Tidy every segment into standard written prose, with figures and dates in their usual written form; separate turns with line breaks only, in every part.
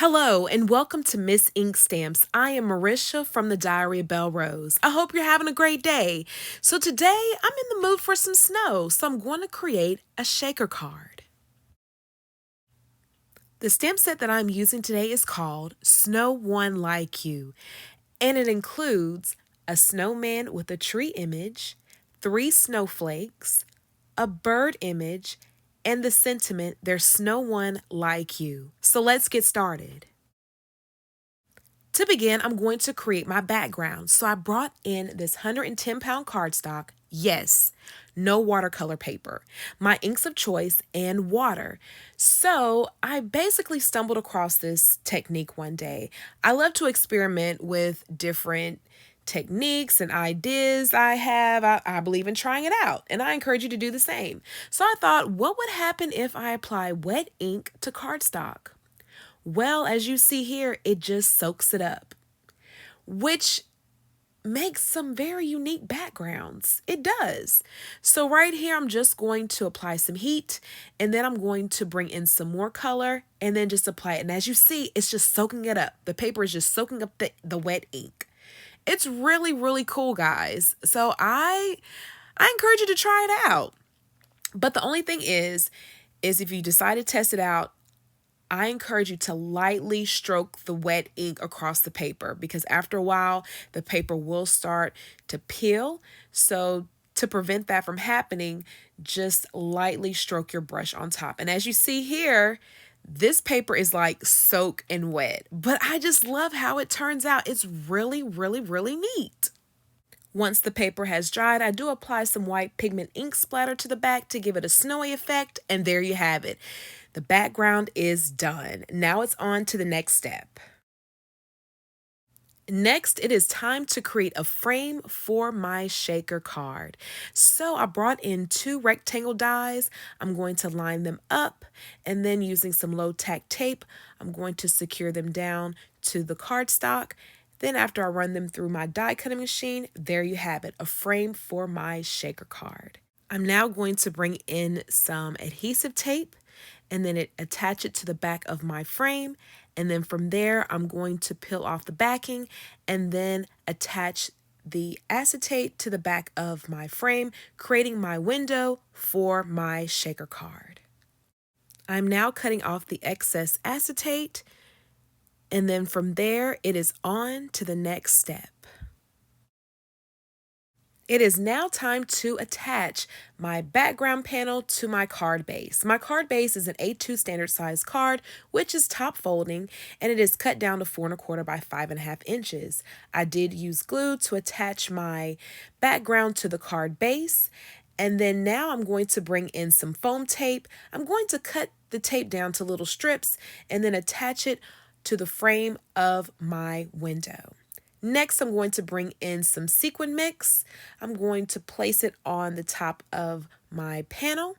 Hello and welcome to Miss Ink Stamps. I am Mirisha from the Diary of Belle Rose. I hope you're having a great day. So today I'm in the mood for some snow, so I'm going to create a shaker card. The stamp set that I'm using today is called Snow One Like You, and it includes a snowman with a tree image, 3 snowflakes, a bird image, and the sentiment, "There's no one like you." So let's get started. To begin, I'm going to create my background. So I brought in this 110-pound cardstock. Yes, no watercolor paper, my inks of choice, and water. So I basically stumbled across this technique one day. I love to experiment with different techniques and ideas I have. I believe in trying it out, and I encourage you to do the same. So I thought, what would happen if I apply wet ink to cardstock? Well, as you see here, it just soaks it up, which makes some very unique backgrounds. It does. So right here, I'm just going to apply some heat, and then I'm going to bring in some more color and then just apply it. And as you see, it's just soaking it up. The paper is just soaking up the wet ink. It's really, really cool, guys. So I encourage you to try it out. But the only thing is if you decide to test it out, I encourage you to lightly stroke the wet ink across the paper, because after a while, the paper will start to peel. So to prevent that from happening, just lightly stroke your brush on top. And as you see here, this paper is like soak and wet, but I just love how it turns out. It's really, really, really neat. Once the paper has dried, I do apply some white pigment ink splatter to the back to give it a snowy effect, and there you have it. The background is done. Now it's on to the next step. Next, it is time to create a frame for my shaker card. So I brought in 2 rectangle dies. I'm going to line them up, and then using some low tack tape, I'm going to secure them down to the cardstock. Then after I run them through my die cutting machine, there you have it, a frame for my shaker card. I'm now going to bring in some adhesive tape and then attach it to the back of my frame. And then from there, I'm going to peel off the backing and then attach the acetate to the back of my frame, creating my window for my shaker card. I'm now cutting off the excess acetate, and then from there, it is on to the next step. It is now time to attach my background panel to my card base. My card base is an A2 standard size card, which is top folding, and it is cut down to 4 1/4 by 5 1/2 inches. I did use glue to attach my background to the card base, and then now I'm going to bring in some foam tape. I'm going to cut the tape down to little strips and then attach it to the frame of my window. Next, I'm going to bring in some sequin mix. I'm going to place it on the top of my panel.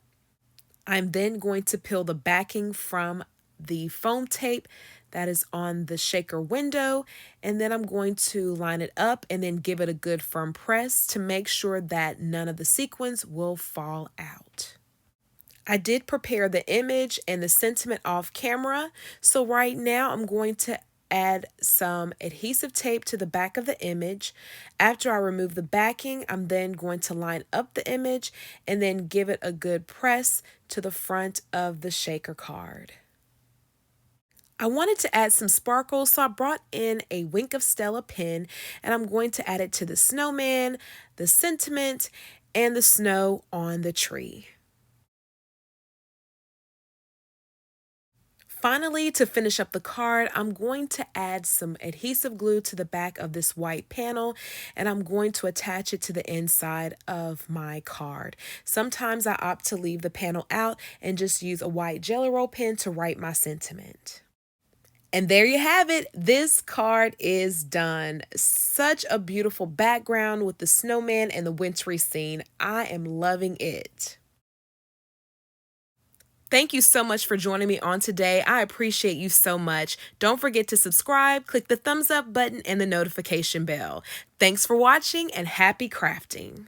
I'm then going to peel the backing from the foam tape that is on the shaker window, and then I'm going to line it up and then give it a good firm press to make sure that none of the sequins will fall out. I did prepare the image and the sentiment off camera, so right now I'm going to add some adhesive tape to the back of the image. After I remove the backing, I'm then going to line up the image and then give it a good press to the front of the shaker card. I wanted to add some sparkles, so I brought in a Wink of Stella pen, and I'm going to add it to the snowman, the sentiment, and the snow on the tree. Finally, to finish up the card, I'm going to add some adhesive glue to the back of this white panel, and I'm going to attach it to the inside of my card. Sometimes I opt to leave the panel out and just use a white Jelly Roll pen to write my sentiment. And there you have it. This card is done. Such a beautiful background with the snowman and the wintry scene. I am loving it. Thank you so much for joining me on today. I appreciate you so much. Don't forget to subscribe, click the thumbs up button and the notification bell. Thanks for watching and happy crafting.